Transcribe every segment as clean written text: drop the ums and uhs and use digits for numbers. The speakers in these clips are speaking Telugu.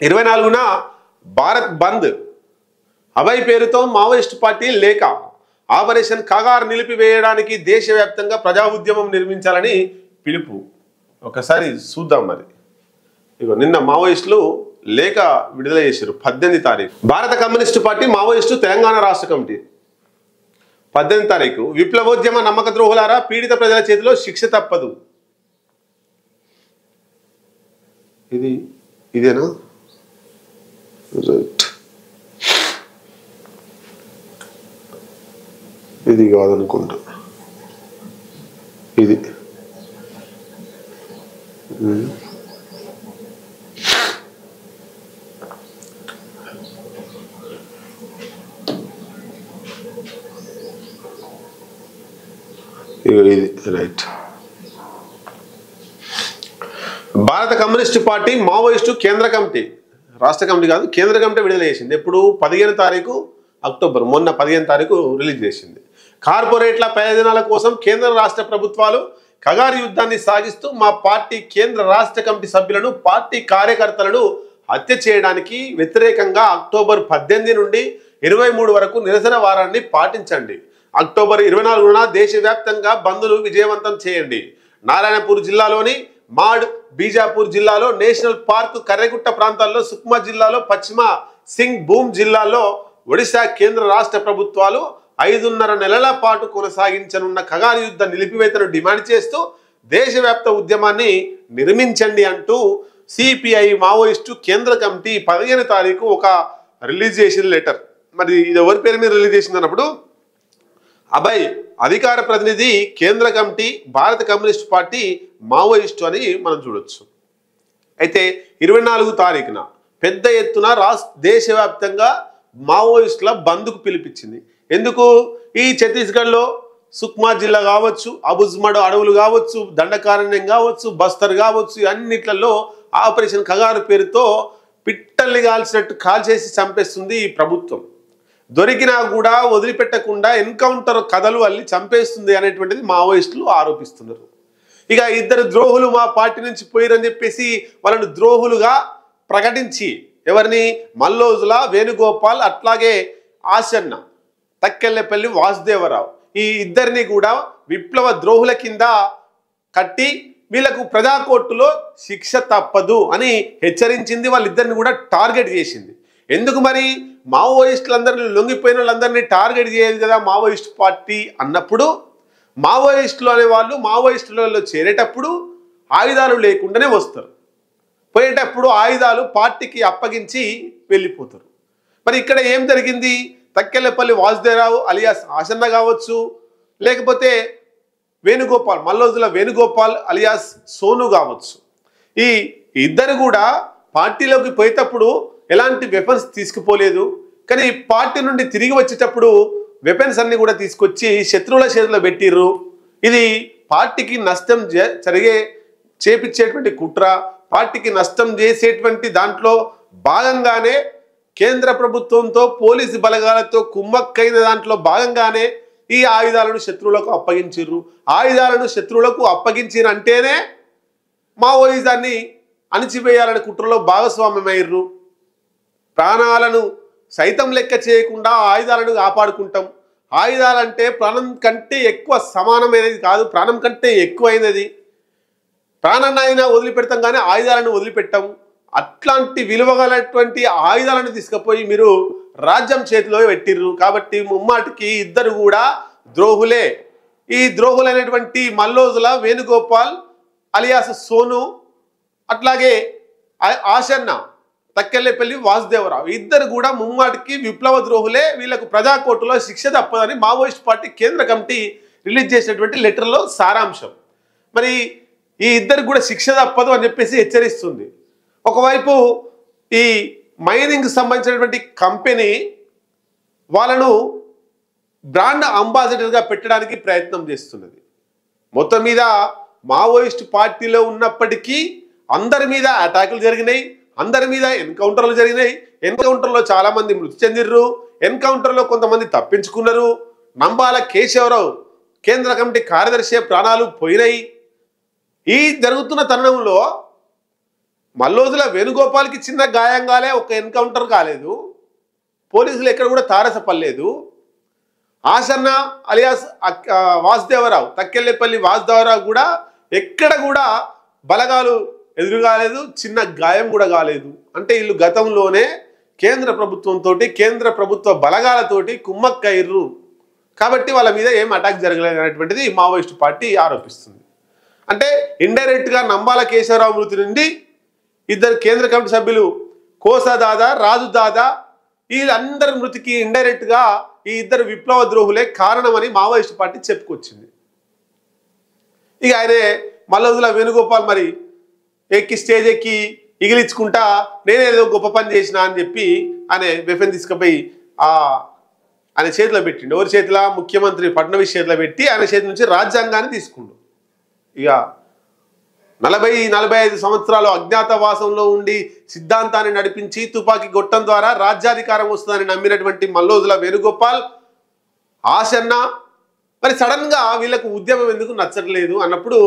24న భారత్ బంద్, అభయ్ పేరుతో మావోయిస్టు పార్టీ లేఖ, ఆపరేషన్ కగార్ నిలిపివేయడానికి దేశవ్యాప్తంగా ప్రజా ఉద్యమం నిర్మించాలని పిలుపు. ఒకసారి చూద్దాం. మరి ఇగో నిన్న మావోయిస్టులు లేఖ విడుదల చేశారు 18 తారీఖు. భారత కమ్యూనిస్టు పార్టీ మావోయిస్టు తెలంగాణ రాష్ట్ర కమిటీ 18 తారీఖు. విప్లవోద్యమ నమ్మక ద్రోహులారా, పీడిత ప్రజల చేతిలో శిక్ష తప్పదు. ఇదేనా? రైట్, ఇది కాదనుకుంటా. ఇది రైట్. భారత కమ్యూనిస్టు పార్టీ మావోయిస్టు కేంద్ర కమిటీ, రాష్ట్ర కమిటీ కాదు, కేంద్ర కమిటీ విడుదల చేసింది. ఎప్పుడు? 15 తారీఖు అక్టోబర్, మొన్న 15 తారీఖు రిలీజ్ చేసింది. కార్పొరేట్ల ప్రయోజనాల కోసం కేంద్ర రాష్ట్ర ప్రభుత్వాలు కగారు యుద్ధాన్ని సాగిస్తూ మా పార్టీ కేంద్ర రాష్ట్ర కమిటీ సభ్యులను, పార్టీ కార్యకర్తలను హత్య చేయడానికి వ్యతిరేకంగా అక్టోబర్ 18 నుండి 23 వరకు నిరసన వారాన్ని పాటించండి. అక్టోబర్ 24న దేశవ్యాప్తంగా బంద్ను విజయవంతం చేయండి. నారాయణపూర్ జిల్లాలోని మాడ్, బీజాపూర్ జిల్లాలో నేషనల్ పార్క్, కర్రెగుట్ట ప్రాంతాల్లో, సుక్మా జిల్లాలో, పశ్చిమ సింగ్ భూమ్ జిల్లాలో ఒడిశా కేంద్ర రాష్ట్ర ప్రభుత్వాలు 5.5 నెలల పాటు కొనసాగించనున్న కగారు యుద్ధ నిలిపివేతను డిమాండ్ చేస్తూ దేశవ్యాప్త ఉద్యమాన్ని నిర్మించండి అంటూ సిపిఐ మావోయిస్టు కేంద్ర కమిటీ 15 తారీఖు ఒక రిలీజ్ చేసిన లెటర్. మరి ఇది ఎవరి పేరు మీద రిలీజ్ చేసింది అన్నప్పుడు అభయ్, అధికార ప్రతినిధి, కేంద్ర కమిటీ, భారత కమ్యూనిస్టు పార్టీ మావోయిస్టు అని మనం చూడొచ్చు. అయితే 24 తారీఖున పెద్ద ఎత్తున దేశవ్యాప్తంగా మావోయిస్టుల బంద్కు పిలిపించింది. ఎందుకు? ఈ ఛత్తీస్గఢ్లో సుక్మా జిల్లా కావచ్చు, అబుజ్మడ్ అడవులు కావచ్చు, దండకారణ్యం కావచ్చు, బస్తర్ కావచ్చు, అన్నిట్లలో ఆపరేషన్ కగారు పేరుతో పిట్టల్ని కాల్చినట్టు కాల్చేసి చంపేస్తుంది ఈ ప్రభుత్వం. దొరికినా కూడా వదిలిపెట్టకుండా ఎన్కౌంటర్ కథలు అల్లి చంపేస్తుంది అనేటువంటిది మావోయిస్టులు ఆరోపిస్తున్నారు. ఇక 2 ద్రోహులు మా పార్టీ నుంచి పోయిరని చెప్పేసి వాళ్ళను ద్రోహులుగా ప్రకటించి, ఎవరిని? మల్లోజుల వేణుగోపాల్, అట్లాగే ఆశన్న, తక్కెళ్ళపల్లి వాసుదేవరావు, ఈ ఇద్దరిని కూడా విప్లవ ద్రోహుల కింద కట్టి వీళ్ళకు ప్రజా కోర్టులో శిక్ష తప్పదు అని హెచ్చరించింది. వాళ్ళిద్దరిని కూడా టార్గెట్ చేసింది. ఎందుకు మరి? మావోయిస్టులందరినీ, లొంగిపోయిన వాళ్ళందరినీ టార్గెట్ చేయదు కదా మావోయిస్టు పార్టీ అన్నప్పుడు. మావోయిస్టులు అనేవాళ్ళు మావోయిస్టులలో చేరేటప్పుడు ఆయుధాలు లేకుండానే వస్తారు. పోయేటప్పుడు ఆయుధాలు పార్టీకి అప్పగించి వెళ్ళిపోతారు. మరి ఇక్కడ ఏం జరిగింది? తక్కెళ్ళపల్లి వాసుదేవరావు అలియాస్ ఆశన్న కావచ్చు, లేకపోతే వేణుగోపాల్, మల్లోజుల వేణుగోపాల్ అలియాస్ సోను కావచ్చు, ఈ ఇద్దరు కూడా పార్టీలోకి పోయేటప్పుడు ఎలాంటి వెపన్స్ తీసుకుపోలేదు. కానీ పార్టీ నుండి తిరిగి వచ్చేటప్పుడు వెపన్స్ అన్ని కూడా తీసుకొచ్చి శత్రువుల చేతిలో పెట్టిర్రు. ఇది పార్టీకి నష్టం చేపించేటువంటి కుట్ర, పార్టీకి నష్టం చేసేటువంటి దాంట్లో భాగంగానే కేంద్ర ప్రభుత్వంతో పోలీసు బలగాలతో కుమ్మక్కైన దాంట్లో భాగంగానే ఈ ఆయుధాలను శత్రువులకు అప్పగించిర్రు. ఆయుధాలను శత్రువులకు అప్పగించినంటేనే మావోయిజాన్ని అణిచివేయాలని కుట్రలో భాగస్వామ్యమయ్యారు. ప్రాణాలను సైతం లెక్క చేయకుండా ఆయుధాలను కాపాడుకుంటాం. ఆయుధాలంటే ప్రాణం కంటే ఎక్కువ సమానమైనది కాదు, ప్రాణం కంటే ఎక్కువైనది. ప్రాణాన్ని అయినా వదిలిపెడతాం కానీ ఆయుధాలను వదిలిపెట్టాం. అట్లాంటి విలువగలటువంటి ఆయుధాలను తీసుకుపోయి మీరు రాజ్యం చేతిలో పెట్టిర్రు. కాబట్టి ముమ్మాటికి ఇద్దరు కూడా ద్రోహులే. ఈ ద్రోహులైనటువంటి మల్లోజుల వేణుగోపాల్ అలియాస్ సోను, అట్లాగే ఆశన్న, తక్కెళ్ళపల్లి వాసుదేవరావు, ఇద్దరు కూడా ముమ్మాటికి విప్లవ ద్రోహులే. వీళ్ళకు ప్రజా కోర్టులో శిక్ష తప్పదని మావోయిస్ట్ పార్టీ కేంద్ర కమిటీ రిలీజ్ చేసినటువంటి లెటర్లో సారాంశం. మరి ఈ ఇద్దరు కూడా శిక్ష తప్పదు అని చెప్పేసి హెచ్చరిస్తుంది. ఒకవైపు ఈ మైనింగ్ సంబంధించినటువంటి కంపెనీ వాళ్ళను బ్రాండ్ అంబాసిడర్గా పెట్టడానికి ప్రయత్నం చేస్తున్నది. మొత్తం మీద మావోయిస్ట్ పార్టీలో ఉన్నప్పటికీ అందరి మీద అటాకులు జరిగినాయి, అందరి మీద ఎన్కౌంటర్లు జరిగినాయి. ఎన్కౌంటర్లో చాలామంది మృతి చెందిర్రు, ఎన్కౌంటర్లో కొంతమంది తప్పించుకున్నారు. నంబాల కేశవరావు కేంద్ర కమిటీ కార్యదర్శి ప్రాణాలు పోయినాయి. ఈ జరుగుతున్న తరుణంలో మల్లోజుల వేణుగోపాల్కి చిన్న గాయం కాలే, ఒక ఎన్కౌంటర్ కాలేదు, పోలీసులు ఎక్కడ కూడా తారసపడలేదు. ఆసన్న అలియాస్ వాసుదేవరావు, తక్కెళ్ళపల్లి వాసుదేవరావు కూడా ఎక్కడ కూడా బలగాలు ఎదురు కాలేదు, చిన్న గాయం కూడా కాలేదు. అంటే వీళ్ళు గతంలోనే కేంద్ర ప్రభుత్వంతో, కేంద్ర ప్రభుత్వ బలగాలతోటి కుమ్మక్కయ్యర్రు కాబట్టి వాళ్ళ మీద ఏం అటాక్ జరగలేదు అనేటువంటిది మావోయిస్టు పార్టీ ఆరోపిస్తుంది. అంటే ఇండైరెక్ట్గా నంబాల కేశవరావు మృతి నుండి ఇద్దరు కేంద్ర కమిటీ సభ్యులు కోసా దాదా, రాజు దాదా, వీళ్ళందరి మృతికి ఇండైరెక్ట్గా ఈ ఇద్దరు విప్లవ ద్రోహులే కారణమని మావోయిస్టు పార్టీ చెప్పుకొచ్చింది. ఇక ఆయనే మల్లోజుల వేణుగోపాల్ మరి స్టేజ్ ఎక్కి ఇగిలించుకుంటా నేనేదో గొప్ప పని చేసినా అని చెప్పి ఆయన వెఫెన్ తీసుకుపోయి ఆయన చేతిలో పెట్టిండు. ఎవరి చేతిలో? ముఖ్యమంత్రి ఫడ్నవీస్ చేతిలో పెట్టి ఆయన చేతి నుంచి రాజ్యాంగాన్ని తీసుకుండు. ఇక 40-45 సంవత్సరాలు అజ్ఞాతవాసంలో ఉండి సిద్ధాంతాన్ని నడిపించి తుపాకీ గొట్టం ద్వారా రాజ్యాధికారం వస్తుందని నమ్మినటువంటి మల్లోజుల వేణుగోపాల్, ఆసన్న మరి సడన్గా వీళ్ళకు ఉద్యమం ఎందుకు నచ్చట్లేదు అన్నప్పుడు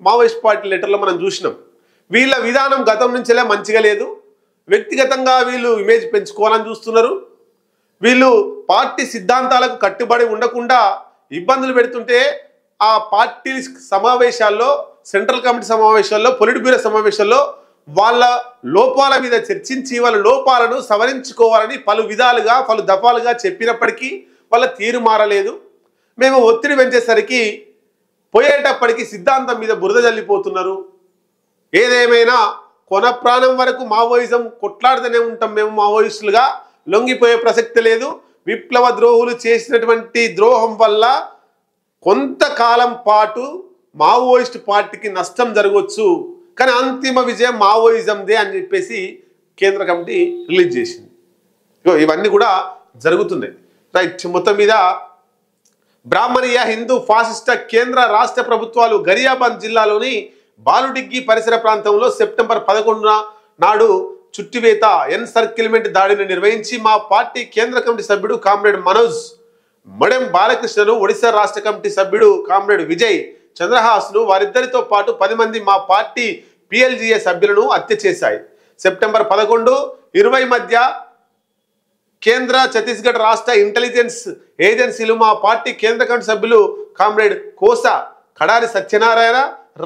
మావోయిస్ట్ పార్టీ లెటర్లో మనం చూసినాం. వీళ్ళ విధానం గతం నుంచేలే మంచిగా లేదు, వ్యక్తిగతంగా వీళ్ళు ఇమేజ్ పెంచుకోవాలని చూస్తున్నారు, వీళ్ళు పార్టీ సిద్ధాంతాలకు కట్టుబడి ఉండకుండా ఇబ్బందులు పెడుతుంటే ఆ పార్టీ సమావేశాల్లో, సెంట్రల్ కమిటీ సమావేశాల్లో, పొలిట్ బ్యూరో సమావేశాల్లో వాళ్ళ లోపాల మీద చర్చించి వాళ్ళ లోపాలను సవరించుకోవాలని పలు విధాలుగా పలు దఫాలుగా చెప్పినప్పటికీ వాళ్ళ తీరు మారలేదు. మేము ఒత్తిడి పెంచేసరికి పోయేటప్పటికి సిద్ధాంతం మీద బురద జల్లిపోతున్నారు. ఏదేమైనా కొన ప్రాణం వరకు మావోయిజం కొట్లాడుతూనే ఉంటాం, మేము మావోయిస్టులుగా లొంగిపోయే ప్రసక్తి లేదు. విప్లవ ద్రోహులు చేసినటువంటి ద్రోహం వల్ల కొంతకాలం పాటు మావోయిస్ట్ పార్టీకి నష్టం జరగవచ్చు, కానీ అంతిమ విజయం మావోయిజందే అని చెప్పేసి కేంద్ర కమిటీ రిలీజ్ చేసింది. ఇవన్నీ కూడా జరుగుతున్నాయి. రైట్. మొత్తం మీద బ్రాహ్మణీయ హిందూ ఫాసిస్ట కేంద్ర రాష్ట్ర ప్రభుత్వాలు గరియాబాద్ జిల్లాలోని బాలుడిగ్గి పరిసర ప్రాంతంలో సెప్టెంబర్ 11న నాడు చుట్టివేత ఎన్సర్కిల్మెంట్ దాడిని నిర్వహించి మా పార్టీ కేంద్ర కమిటీ సభ్యుడు కామ్రేడ్ మనోజ్, మడెం బాలకృష్ణను, ఒడిశా రాష్ట్ర కమిటీ సభ్యుడు కామ్రేడ్ విజయ్ చంద్రహాస్ను, వారిద్దరితో పాటు 10 మంది మా పార్టీ పిఎల్జిఏ సభ్యులను హత్య చేశాయి. సెప్టెంబర్ 11-20 మధ్య కేంద్ర ఛత్తీస్గఢ్ రాష్ట్ర ఇంటెలిజెన్స్ ఏజెన్సీలు మా పార్టీ కేంద్ర కమిటీ సభ్యులు కామ్రేడ్ కోసా, కడారి సత్యనారాయణ,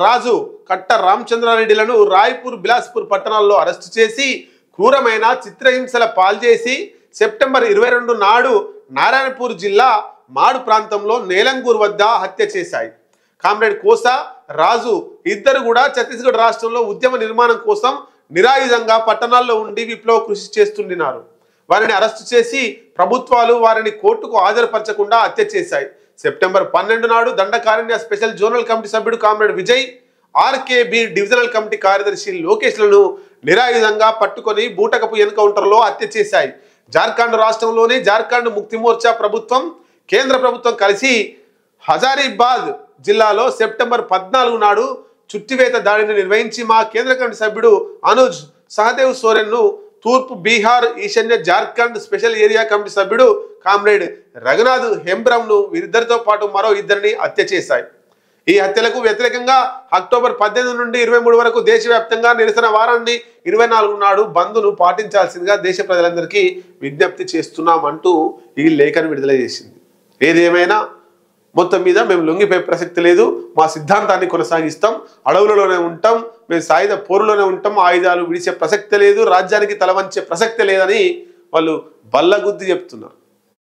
రాజు, కట్ట రామచంద్రారెడ్డిలను రాయ్పూర్, బిలాస్పూర్ పట్టణాల్లో అరెస్టు చేసి క్రూరమైన చిత్రహింసల పాల్చేసి సెప్టెంబర్ 22 నాడు నారాయణపూర్ జిల్లా మాడు ప్రాంతంలో నేలంగూర్ వద్ద హత్య చేశాయి. కామ్రేడ్ కోసా, రాజు ఇద్దరు కూడా ఛత్తీస్గఢ్ రాష్ట్రంలో ఉద్యమ నిర్మాణం కోసం నిరాయుధంగా పట్టణాల్లో ఉండి విప్లవ కృషి చేస్తుండినారు. వారిని అరెస్టు చేసి ప్రభుత్వాలు వారిని కోర్టుకు హాజరుపరచకుండా హత్య చేశాయి. సెప్టెంబర్ 12 నాడు దండకారణ్య స్పెషల్ జోనల్ కమిటీ సభ్యుడు కామ్రేడ్ విజయ్, ఆర్కేబి డివిజనల్ కమిటీ కార్యదర్శి లోకేష్లను నిరాయుధంగా పట్టుకొని బూటకపు ఎన్కౌంటర్లో హత్య చేశాయి. జార్ఖండ్ రాష్ట్రంలోని జార్ఖండ్ ముక్తి మోర్చా ప్రభుత్వం, కేంద్ర ప్రభుత్వం కలిసి హజారీబాద్ జిల్లాలో సెప్టెంబర్ 14 నాడు చుట్టివేత దాడిని నిర్వహించి మా కేంద్ర కమిటీ సభ్యుడు అనుజ్ సహదేవ్ సోరెన్ను, తూర్పు బీహార్, ఈశాన్య జార్ఖండ్ స్పెషల్ ఏరియా కమిటీ సభ్యుడు కామ్రేడ్ రఘునాథ్ హెంబ్రమ్ను, వీరిద్దరితో పాటు మరో 2 హత్య చేశాయి. ఈ హత్యలకు వ్యతిరేకంగా అక్టోబర్ 18 నుండి 23 వరకు దేశవ్యాప్తంగా నిరసన వారాన్ని 24 నాడు బంద్ను పాటించాల్సిందిగా దేశ ప్రజలందరికీ విజ్ఞప్తి చేస్తున్నామంటూ ఈ లేఖను విడుదల చేసింది. ఏదేమైనా మొత్తం మీద మేము లొంగిపోయే ప్రసక్తి లేదు, మా సిద్ధాంతాన్ని కొనసాగిస్తాం, అడవులలోనే ఉంటాం, మేము సాయుధ పోరులోనే ఉంటాం, ఆయుధాలు విడిచే ప్రసక్తి లేదు, రాజ్యానికి తలవంచే ప్రసక్తి లేదని వాళ్ళు బల్లగుద్ది చెప్తున్నారు.